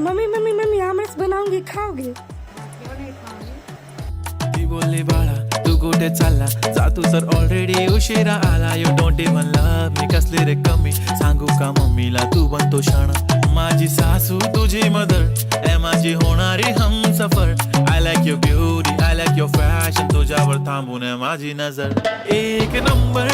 Mummy mummy mummy आमरस बनाऊंगी, खाओगे? ती बोलली बाळा तू कुठे चालला, जा तू तर ऑलरेडी उशिरा आला. यू डोंट इवन लव्ह मी, कसली रे कमी, सांगू का मम्मीला तू बनतो शाणा. माझी सासू तुझी मदर ए माझी होणारी Humsafar. I like your beauty, I like your fashion, तुझ्यावर थांबून आहे माझी नजर. एक नंबर